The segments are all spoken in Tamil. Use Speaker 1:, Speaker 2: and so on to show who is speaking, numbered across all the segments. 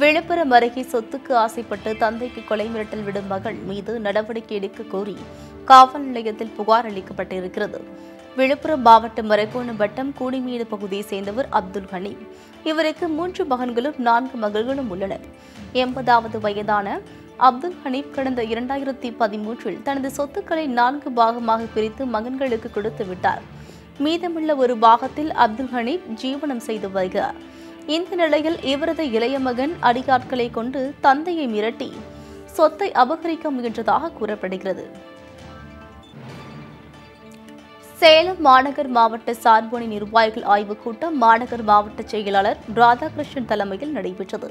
Speaker 1: விழுப்புரம் அருகே சொத்துக்கு ஆசைப்பட்டு தந்தைக்கு கொலை மிரட்டல் விடும் மகள் மீது நடவடிக்கை எடுக்க கோரி காவல் நிலையத்தில் புகார் அளிக்கப்பட்டிருக்கிறது. விழுப்புரம் மாவட்டம் மரக்கோணம் வட்டம் கூடிமேடு பகுதியை சேர்ந்தவர் அப்துல் ஹனீம். இவருக்கு 3 மகன்களும் 4 மகள்களும் உள்ளனர். 80வது வயதான அப்துல் ஹனீம் கடந்த 2013 தனது சொத்துக்களை 4 பாகமாக பிரித்து மகன்களுக்கு கொடுத்து விட்டார். மீதமுள்ள ஒரு பாகத்தில் அப்துல் ஹனீம் ஜீவனம் செய்து வருகிறார். இந்த நிலையில் இவரது இளைய மகன் அடியாட்களை கொண்டு தந்தையை மிரட்டி சொத்தை அபகரிக்க முயன்றதாக கூறப்படுகிறது. சேலம் மாநகர் மாவட்ட சார்பணி நிர்வாகிகள் ஆய்வுக் கூட்டம் மாநகர் மாவட்ட செயலாளர் ராதாகிருஷ்ணன் தலைமையில் நடைபெற்றது.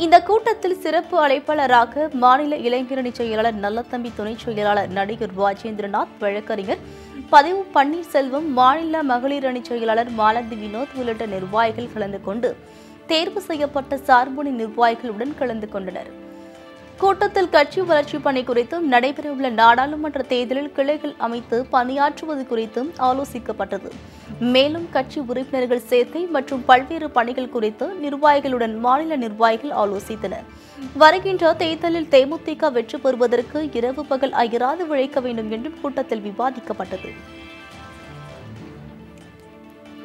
Speaker 1: இந்த கூட்டத்தில் சிறப்பு அழைப்பாளராக மாநில இளைஞரணி செயலாளர் நல்லத்தம்பி, துணை செயலாளர் நடிகர் ராஜேந்திரநாத், வழக்கறிஞர் பதிவு பன்னீர்செல்வம், மாநில மகளிர் அணி செயலாளர் மாலதி வினோத் உள்ளிட்ட நிர்வாகிகள் கலந்து கொண்டு தேர்வு செய்யப்பட்ட சார்பணி நிர்வாகிகளுடன் கலந்து கொண்டனர். கூட்டத்தில் கட்சி வளர்ச்சி பணி குறித்தும் நடைபெறவுள்ள நாடாளுமன்ற தேர்தலில் கிளைகள் அமைத்து பணியாற்றுவது குறித்தும் ஆலோசிக்கப்பட்டது. மேலும் கட்சி உறுப்பினர்கள் சேர்க்கை மற்றும் பல்வேறு பணிகள் குறித்து நிர்வாகிகளுடன் மாநில நிர்வாகிகள் ஆலோசித்தனர். வருகின்ற தேர்தலில் தேமுதிக வெற்றி பெறுவதற்கு இரவு பகல் அயராது உழைக்க வேண்டும் என்றும் கூட்டத்தில் விவாதிக்கப்பட்டது.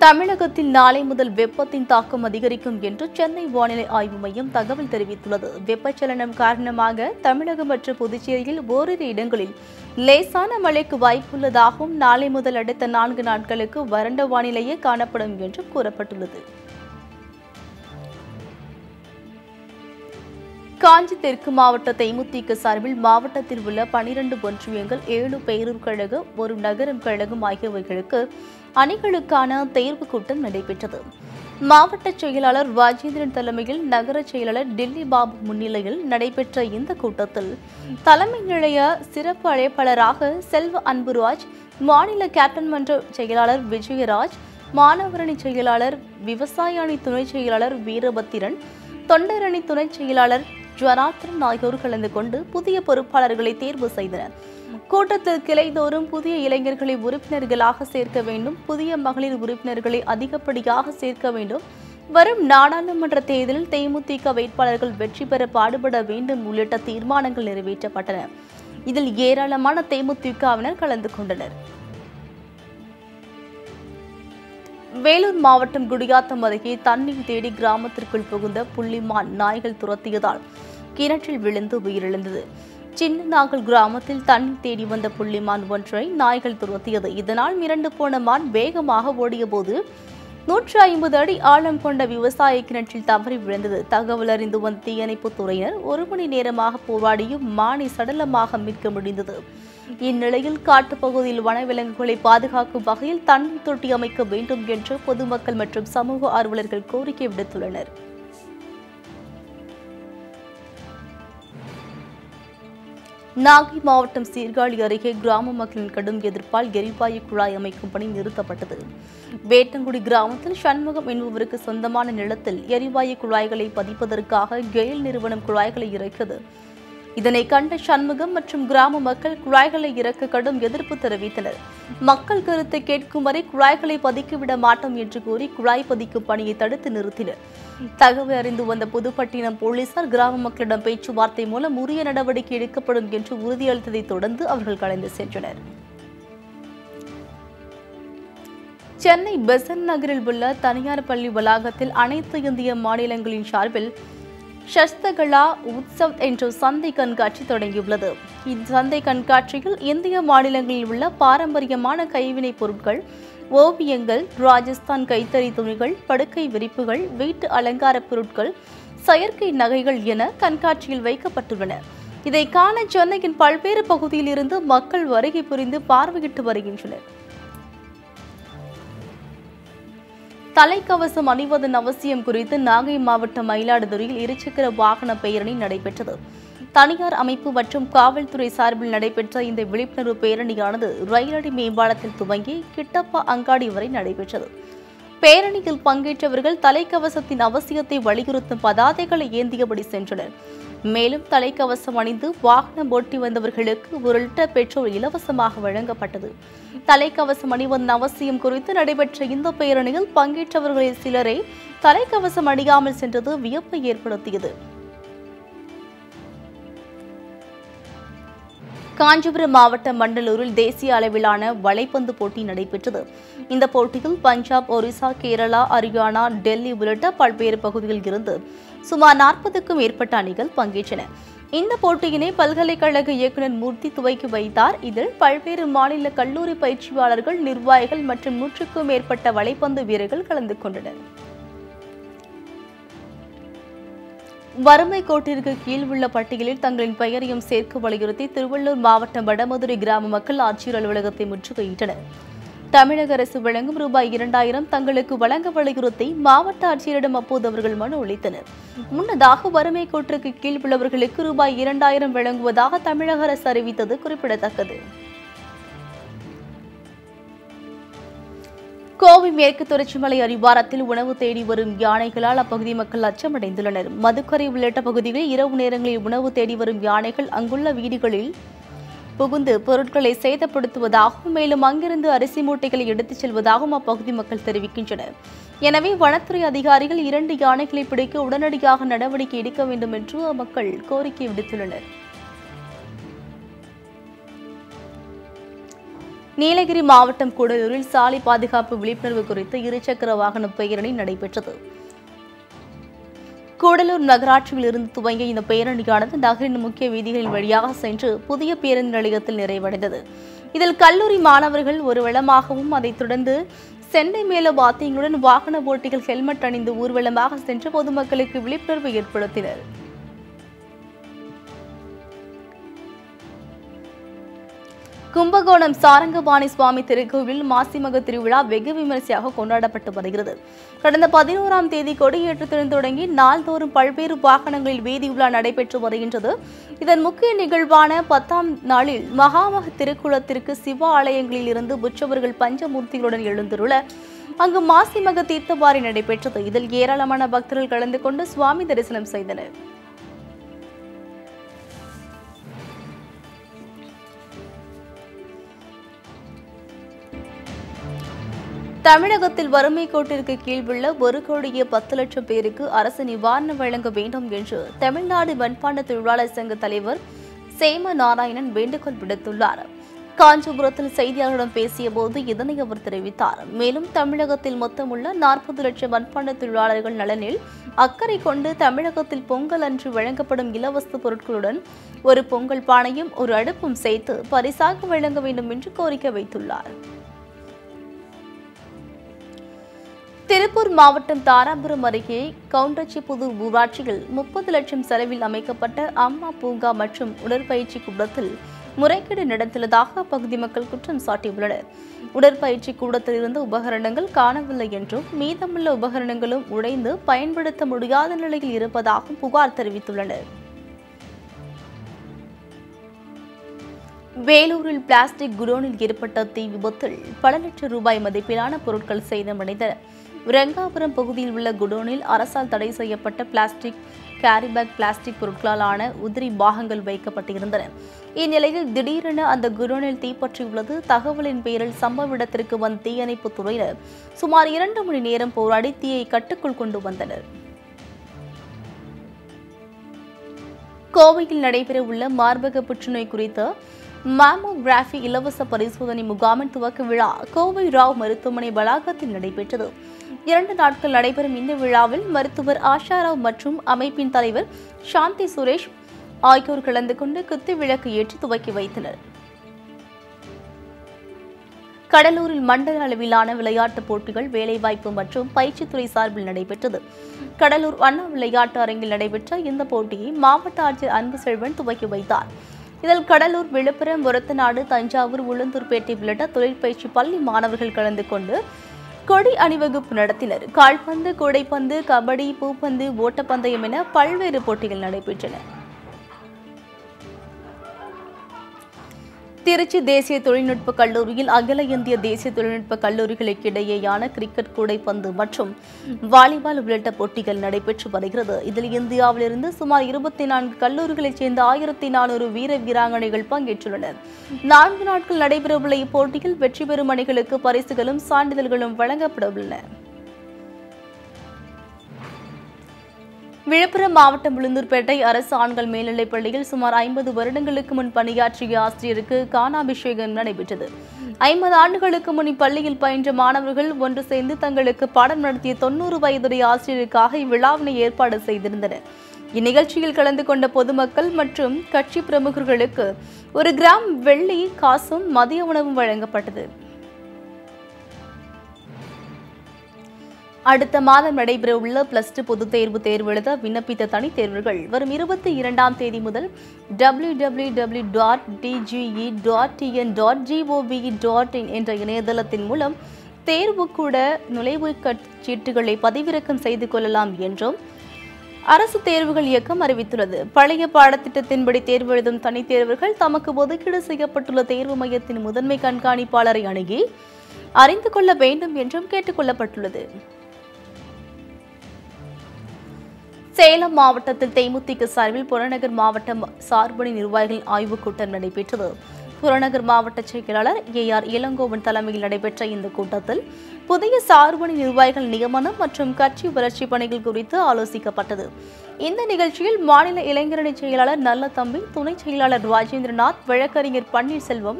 Speaker 1: தமிழகத்தில் நாளை முதல் வெப்பத்தின் தாக்கம் அதிகரிக்கும் என்று சென்னை வானிலை ஆய்வு மையம் தகவல் தெரிவித்துள்ளது. வெப்பச்சலனம் காரணமாக தமிழகம் மற்றும் புதுச்சேரியில் ஓரிரு இடங்களில் லேசான மழைக்கு வாய்ப்புள்ளதாகவும் நாளை முதல் அடுத்த 4 நாட்களுக்கு வறண்ட வானிலையே காணப்படும் என்றும் கூறப்பட்டுள்ளது. காஞ்சி தெற்கு மாவட்ட தேமுதிக சார்பில் மாவட்டத்தில் உள்ள 12 ஒன்றியங்கள், 7 பேரூர் கழகம், 1 நகரம் கழகம் ஆகியவைகளுக்கு அணிகளுக்கான தேர்வு கூட்டம் நடைபெற்றது. மாவட்ட செயலாளர் ராஜேந்திரன் தலைமையில் நகர செயலாளர் டில்லி பாபு முன்னிலையில் நடைபெற்ற இந்த கூட்டத்தில் தலைமை நிலைய சிறப்பு அழைப்பாளராக செல்வ அன்புராஜ், மாநில கேப்டன் மன்ற செயலாளர் விஜயராஜ், மாணவரணி செயலாளர், விவசாய அணி துணை செயலாளர் வீரபத்திரன், தொண்டரணி துணை செயலாளர் ஜனார்த்தன் ஆகியோர் கலந்து கொண்டு புதிய பொறுப்பாளர்களை தேர்வு செய்தனர். கூட்டத்தில் கிளைதோறும் புதிய இளைஞர்களை உறுப்பினர்களாக சேர்க்க வேண்டும், புதிய மகளிர் உறுப்பினர்களை அதிகப்படியாக சேர்க்க வேண்டும், வரும் நாடாளுமன்ற தேர்தலில் தேமுதிக வேட்பாளர்கள் வெற்றி பெற பாடுபட வேண்டும் உள்ளிட்ட தீர்மானங்கள் நிறைவேற்றப்பட்டன. இதில் ஏராளமான தேமுதிகவினர் கலந்து கொண்டனர். வேலூர் மாவட்டம் குடியாத்தம் அருகே தண்ணீர் தேடி கிராமத்திற்குள் புகுந்த புள்ளிமான் நாய்கள் துரத்தியதால் கிணற்றில் விழுந்து உயிரிழந்தது. சின்னநாகல் கிராமத்தில் தண்ணீர் தேடி வந்த புள்ளிமான் ஒன்றை நாய்கள் துரத்தியது. இதனால் மிரண்டு போன மான் வேகமாக ஓடியபோது 150 அடி ஆழம் கொண்ட விவசாய கிணற்றில் தவறி விழுந்தது. தகவல் அறிந்து வந்த தீயணைப்பு துறையினர் 1 மணி நேரமாக போராடியும் மானை சடலமாக மீட்க முடிந்தது. இந்நிலையில் காட்டுப்பகுதியில் வனவிலங்குகளை பாதுகாக்கும் வகையில் தண்ணீர் தொட்டி அமைக்க வேண்டும் என்று பொதுமக்கள் மற்றும் சமூக ஆர்வலர்கள் கோரிக்கை விடுத்துள்ளனர். நாகை மாவட்டம் சீர்காழி அருகே கிராம மக்களின் கடும் எதிர்ப்பால் எரிவாயு குழாய் அமைக்கும் பணி நிறுத்தப்பட்டது. வேட்டங்குடி கிராமத்தில் சண்முகம் என்பவருக்கு சொந்தமான நிலத்தில் எரிவாயு குழாய்களை பதிப்பதற்காக கெயில் நிறுவனம் குழாய்களை இறக்கியது. இதனை கண்ட சண்முகம் மற்றும் கிராம மக்கள் குழாய்களை இறக்க கடும் எதிர்ப்பு தெரிவித்தனர். மக்கள் கருத்தை கேட்கும் வரை குழாய்களை பதிக்கிவிட மாட்டோம் என்று கூறி குழாய் பதிக்கும் பணியை தடுத்து நிறுத்தினர். தகவல் அறிந்து வந்த புதுப்பட்டினம் போலீசார் கிராம மக்களிடம் பேச்சுவார்த்தை மூலம் உரிய நடவடிக்கை எடுக்கப்படும் என்று உறுதியளித்ததை தொடர்ந்து அவர்கள் கலைந்து சென்றனர். சென்னை பெசன்ட் நகரில் உள்ள தனியார் பள்ளி வளாகத்தில் அனைத்து இந்திய மாநிலங்களின் சார்பில் ஷஸ்தகலா உத்சவ் என்ற சந்தை கண்காட்சி தொடங்கியுள்ளது. இச்சந்தை கண்காட்சியில் இந்திய மாநிலங்களில் உள்ள பாரம்பரியமான கைவினைப் பொருட்கள், ஓவியங்கள், ராஜஸ்தான் கைத்தறி துணிகள், படுக்கை விரிப்புகள், வீட்டு அலங்கார பொருட்கள், செயற்கை நகைகள் என கண்காட்சியில் வைக்கப்பட்டுள்ளன. இதை காண சென்னையின் பல்வேறு பகுதியில் இருந்து மக்கள் வருகை புரிந்து பார்வையிட்டு வருகின்றனர். தலைக்கவசம் அணிவதன் அவசியம் குறித்து நாகை மாவட்டம் மயிலாடுதுறையில் இருசக்கர வாகன பேரணி நடைபெற்றது. தனியார் அமைப்பு மற்றும் காவல்துறை சார்பில் நடைபெற்ற இந்த விழிப்புணர்வு பேரணியானது ரயிலடி மேம்பாலத்தில் துவங்கி கிட்டப்பா அங்காடி வரை நடைபெற்றது. பேரணியில் பங்கேற்றவர்கள் தலைக்கவசத்தின் அவசியத்தை வலியுறுத்தும் பதாதைகளை ஏந்தியபடி சென்றனர். மேலும் தலைக்கவசம் அணிந்து வாகனம் ஓட்டி வந்தவர்களுக்கு 1 லிட்டர் பெட்ரோல் இலவசமாக வழங்கப்பட்டது. தலைக்கவசம் அணிவதன் அவசியம் குறித்து நடைபெற்ற இந்த பேரணியில் பங்கேற்றவர்களில் சிலரை தலைக்கவசம் அணியாமல் சென்றது வியப்பை ஏற்படுத்தியது. காஞ்சிபுரம் மாவட்டம் மண்டலூரில் தேசிய அளவிலான வலைப்பந்து போட்டி நடைபெற்றது. இந்த போட்டியில் பஞ்சாப், ஒரிசா, கேரளா, ஹரியானா, டெல்லி உள்ளிட்ட பல்வேறு பகுதிகளில் இருந்து சுமார் 40க்கும் மேற்பட்ட அணிகள் பங்கேற்றன. இந்த போட்டியினை பல்கலைக்கழக இயக்குநர் மூர்த்தி துவக்கி வைத்தார். இதில் பல்வேறு மாநில கல்லூரி பயிற்சியாளர்கள், நிர்வாகிகள் மற்றும் 100க்கும் மேற்பட்ட வலைப்பந்து வீரர்கள் கலந்து கொண்டனர். வறுமை கோட்டிற்கு கீழ் உள்ள பட்டியலில் தங்களின் பெயரையும் சேர்க்க வலியுறுத்தி திருவள்ளூர் மாவட்டம் வடமதுரை கிராம மக்கள் ஆட்சியர் அலுவலகத்தை முற்றுகையிட்டனர். தமிழக அரசு வழங்கும் ரூபாய் 2000 தங்களுக்கு வழங்க வலியுறுத்தி மாவட்ட ஆட்சியரிடம் அப்போது அவர்கள் மனு அளித்தனர். முன்னதாக வறுமை கோட்டிற்கு கீழ் உள்ளவர்களுக்கு ரூபாய் 2000 வழங்குவதாக தமிழக அரசு அறிவித்தது குறிப்பிடத்தக்கது. கோவை மேற்கு தொடர்ச்சி மலை அடிவாரத்தில் உணவு தேடி வரும் யானைகளால் அப்பகுதி மக்கள் அச்சமடைந்துள்ளனர். மதுக்கரை உள்ளிட்ட பகுதிகளில் இரவு நேரங்களில் உணவு தேடி வரும் யானைகள் அங்குள்ள வீடுகளில் புகுந்து பொருட்களை சேதப்படுத்துவதாகவும் மேலும் அங்கிருந்து அரிசி மூட்டைகளை எடுத்துச் செல்வதாகவும் அப்பகுதி மக்கள் தெரிவிக்கின்றனர். எனவே வனத்துறை அதிகாரிகள் 2 யானைகளை பிடிக்க உடனடியாக நடவடிக்கை எடுக்க வேண்டும் என்று மக்கள் கோரிக்கை விடுத்துள்ளனர். நீலகிரி மாவட்டம் கூடலூரில் சாலை பாதுகாப்பு விழிப்புணர்வு குறித்து இருசக்கர வாகன பேரணி நடைபெற்றது. கூடலூர் நகராட்சியில் இருந்து துவங்கிய இந்த பேரணியானது நகரின் முக்கிய வீதிகளின் வழியாக சென்று புதிய பேருந்து நிலையத்தில் நிறைவடைந்தது. இதில் கல்லூரி மாணவர்கள் ஊர்வலமாகவும் அதைத் தொடர்ந்து சென்னை மேல வாத்தியங்களுடன் வாகன ஓட்டிகள் ஹெல்மெட் அணிந்து ஊர்வலமாக சென்று பொதுமக்களுக்கு விழிப்புணர்வு ஏற்படுத்தினர். கும்பகோணம் சாரங்கபாணி சுவாமி திருக்கோவில் மாசிமக திருவிழா வெகு விமரிசையாக கொண்டாடப்பட்டு வருகிறது. கடந்த 11ஆம் தேதி கொடியேற்றத்துடன் தொடங்கி நாள்தோறும் பல்வேறு வாகனங்களில் வீதியுலா நடைபெற்று வருகின்றது. இதன் முக்கிய நிகழ்வான 10ஆம் நாளில் மகாமக திருக்குளத்திற்கு சிவ ஆலயங்களில் இருந்து உற்சவர்கள் பஞ்சமூர்த்திகளுடன் எழுந்துள்ள அங்கு மாசிமக தீர்த்தவாரி நடைபெற்றது. இதில் ஏராளமான பக்தர்கள் கலந்து கொண்டு சுவாமி தரிசனம் செய்தனர். தமிழகத்தில் வறுமை கோட்டிற்கு கீழ் உள்ள 1,10,00,000 பேருக்கு அரசு நிவாரணம் வழங்க வேண்டும் என்று தமிழ்நாடு மண்பாண்ட தொழிலாளர் சங்க தலைவர் சேம நாராயணன் வேண்டுகோள் விடுத்துள்ளார். காஞ்சிபுரத்தில் செய்தியாளர்களிடம் பேசிய போது இதனை அவர் தெரிவித்தார். மேலும் தமிழகத்தில் மொத்தமுள்ள 40 லட்சம் மண்பாண்ட தொழிலாளர்கள் நலனில் அக்கறை கொண்டு தமிழகத்தில் பொங்கல் அன்று வழங்கப்படும் இலவச பொருட்களுடன் ஒரு பொங்கல் பானையும் ஒரு அடுப்பும் சேர்த்து பரிசாக வழங்க வேண்டும் என்று கோரிக்கை வைத்துள்ளார். திருப்பூர் மாவட்டம் தாராபுரம் அருகே கவுண்டச்சிபுதூர் ஊராட்சியில் 30 லட்சம் செலவில் அமைக்கப்பட்ட அம்மா பூங்கா மற்றும் உடற்பயிற்சி கூடத்தில் முறைகேடு நடந்துள்ளதாக அப்பகுதி மக்கள் குற்றம் சாட்டியுள்ளனர். உடற்பயிற்சி கூடத்தில் இருந்த உபகரணங்கள் காணவில்லை என்றும் மீதமுள்ள உபகரணங்களும் உடைந்து பயன்படுத்த முடியாத நிலையில் இருப்பதாகவும் புகார் தெரிவித்துள்ளனர். வேலூரில் பிளாஸ்டிக் குடோனில் ஏற்பட்ட தீ விபத்தில் பல லட்சம் ரூபாய் மதிப்பிலான பொருட்கள் சேதமடைந்தன. ரங்காபுரம் பகுதியில் உள்ள குடோனில் அரசால் தடை செய்யப்பட்ட பிளாஸ்டிக் கேரிபேக் பிளாஸ்டிக் பொருட்களால் ஆன உதிரி பாகங்கள் வைக்கப்பட்டிருந்தன. இந்நிலையில் திடீரென அந்த குடோனில் தீப்பற்றியுள்ளது. தகவலின் பேரில் சம்பவ இடத்திற்கு வந்த தீயணைப்புத் துறையினர் சுமார் 2 மணி நேரம் போராடி தீயை கட்டுக்குள் கொண்டு வந்தனர். கோவையில் நடைபெறவுள்ள மார்பக புற்றுநோய் குறித்த மாமோகிராபி இலவச பரிசோதனை முகாமின் துவக்க விழா கோவை ராவ் மருத்துவமனை வளாகத்தில் நடைபெற்றது. 2 நாட்கள் நடைபெறும் இந்த விழாவில் மருத்துவர் ஆஷாராவ் மற்றும் அமைப்பின் தலைவர் சாந்தி சுரேஷ் ஆகியோர் கலந்து கொண்டு குத்து விளக்கு ஏற்றி துவக்கி வைத்தனர். கடலூரில் மண்டல அளவிலான விளையாட்டுப் போட்டிகள் வேலைவாய்ப்பு மற்றும் பயிற்சித்துறை சார்பில் நடைபெற்றது. கடலூர் அண்ணா விளையாட்டு அரங்கில் நடைபெற்ற இந்த போட்டியை மாவட்ட ஆட்சியர் அன்புசெல்வன் துவக்கி வைத்தார். இதில் கடலூர், விழுப்புரம், ஒரத்தநாடு, தஞ்சாவூர், உளுந்தூர்பேட்டை உள்ளிட்ட தொழிற்பயிற்சி பள்ளி மாணவர்கள் கலந்து கொண்டு கொடி அணிவகுப்பு நடத்தினர். கால்பந்து, கூடைப்பந்து, கபடி, பூப்பந்து, ஓட்டப்பந்தயம் என பல்வேறு போட்டிகள் நடைபெற்றன. திருச்சி தேசிய தொழில்நுட்ப கல்லூரியில் அகில இந்திய தேசிய தொழில்நுட்ப கல்லூரிகளுக்கு இடையேயான கிரிக்கெட் கூடைப்பந்து மற்றும் வாலிபால் உள்ளிட்ட போட்டிகள் நடைபெற்று வருகிறது. இதில் இந்தியாவிலிருந்து சுமார் 24 கல்லூரிகளைச் சேர்ந்த 1400 வீர வீராங்கனைகள் பங்கேற்றுள்ளனர். 4 நாட்கள் நடைபெறவுள்ள இப்போட்டியில் வெற்றி பெறும் அணிகளுக்கு பரிசுகளும் சான்றிதழ்களும் வழங்கப்பட உள்ளன. விழுப்புரம் மாவட்டம் உளுந்தூர்பேட்டை அரசு ஆண்கள் மேல்நிலைப் பள்ளியில் சுமார் 50 வருடங்களுக்கு முன் பணியாற்றிய ஆசிரியருக்கு காணாபிஷேகம் நடைபெற்றது. 50 ஆண்டுகளுக்கு முன் இப்பள்ளியில் பயின்ற மாணவர்கள் ஒன்று சேர்ந்து தங்களுக்கு பாடம் நடத்திய 90 வயதுடைய ஆசிரியருக்காக இவ்விழாவினை ஏற்பாடு செய்திருந்தனர். இந்நிகழ்ச்சியில் கலந்து கொண்ட பொதுமக்கள் மற்றும் கட்சி பிரமுகர்களுக்கு 1 கிராம் வெள்ளி காசும் மதிய உணவும் வழங்கப்பட்டது. அடுத்த மாதம் நடைபெறவுள்ள +2 பொதுத் தேர்வு எழுத விண்ணப்பித்த தனித் தேர்வர்கள் வரும் 22ஆம் தேதி முதல் www.dge.tn.gov.in என்ற இணையதளத்தின் மூலம் தேர்வுக்கூட நுழைவுச் சீட்டுகளை பதிவிறக்கம் செய்து கொள்ளலாம் என்றும் அரசு தேர்வுகள் இயக்கம் அறிவித்துள்ளது. பழைய பாடத்திட்டத்தின்படி தேர்வு எழுதும் தனித் தேர்வர்கள் தமக்கு ஒதுக்கீடு செய்யப்பட்டுள்ள தேர்வு மையத்தின் முதன்மை கண்காணிப்பாளரை அணுகி அறிந்து கொள்ள வேண்டும் என்றும் கேட்டுக் கொள்ளப்பட்டுள்ளது. சேலம் மாவட்டத்தில் தேமுதிக சார்பில் புறநகர் மாவட்ட சார்பணி நிர்வாகிகள் ஆய்வுக் கூட்டம் நடைபெற்றது. புறநகர் மாவட்ட செயலாளர் AR இளங்கோவன் தலைமையில் நடைபெற்ற இந்த கூட்டத்தில் புதிய சார்பணி நிர்வாகிகள் நியமனம் மற்றும் கட்சி வளர்ச்சி பணிகள் குறித்து ஆலோசிக்கப்பட்டது. இந்த நிகழ்ச்சியில் மாநில இளைஞரணி செயலாளர் நல்லதம்பி, துணை செயலாளர் ராஜேந்திரநாத், வழக்கறிஞர் பன்னீர்செல்வம்,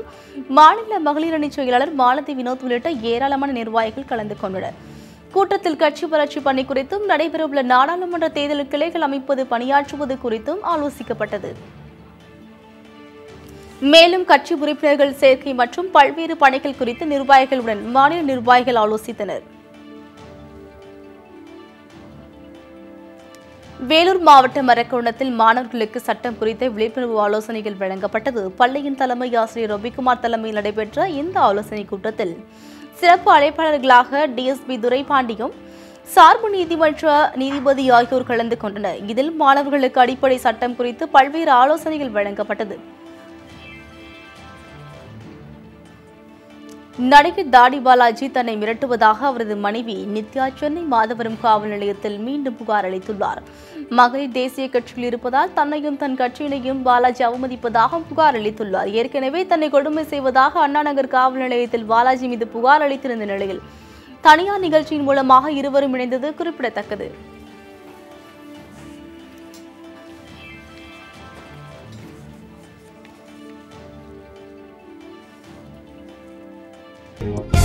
Speaker 1: மாநில மகளிரணி செயலாளர் மாலதி வினோத் உள்ளிட்ட ஏராளமான நிர்வாகிகள் கலந்து கொண்டனர். கூட்டத்தில் கட்சி வளர்ச்சி பணி குறித்தும் நடைபெறவுள்ள நாடாளுமன்ற தேர்தல் கிளைகள் அமைப்பது பணியாற்றுவது குறித்தும் ஆலோசிக்கப்பட்டது. மேலும் கட்சி உறுப்பினர்கள் சேர்க்கை மற்றும் பல்வேறு பணிகள் குறித்து நிர்வாகிகளுடன் மாநில நிர்வாகிகள் ஆலோசித்தனர். வேலூர் மாவட்டம் மரக்கோணத்தில் மாணவர்களுக்கு சட்டம் குறித்த விழிப்புணர்வு ஆலோசனைகள் வழங்கப்பட்டது. பள்ளியின் தலைமை ஆசிரியர் ரவிக்குமார் தலைமையில் நடைபெற்ற இந்த ஆலோசனைக் கூட்டத்தில் சிறப்பு அழைப்பாளர்களாக DSP துரைபாண்டியும், சார்பு நீதிமன்ற நீதிபதி ஆகியோர் கலந்து கொண்டனர். இதில் மாணவர்களுக்கு அடிப்படை சட்டம் குறித்து பல்வேறு ஆலோசனைகள் வழங்கப்பட்டது. நடிகர் தாடி பாலாஜி தன்னை மிரட்டுவதாக அவரது மனைவி நித்யா சென்னை மாதவரம் காவல் நிலையத்தில் மீண்டும் புகார் அளித்துள்ளார். மகளிர் தேசிய கட்சியில் இருப்பதால் தன்னையும் தன் கட்சியினையும் பாலாஜி அவமதிப்பதாக புகார் அளித்துள்ளார். ஏற்கனவே தன்னை கொடுமை செய்வதாக அண்ணாநகர் காவல் நிலையத்தில் பாலாஜி மீது புகார் அளித்திருந்த நிலையில் தனியார் நிகழ்ச்சியின் மூலமாக இருவரும் இணைந்தது குறிப்பிடத்தக்கது.
Speaker 2: Thank you.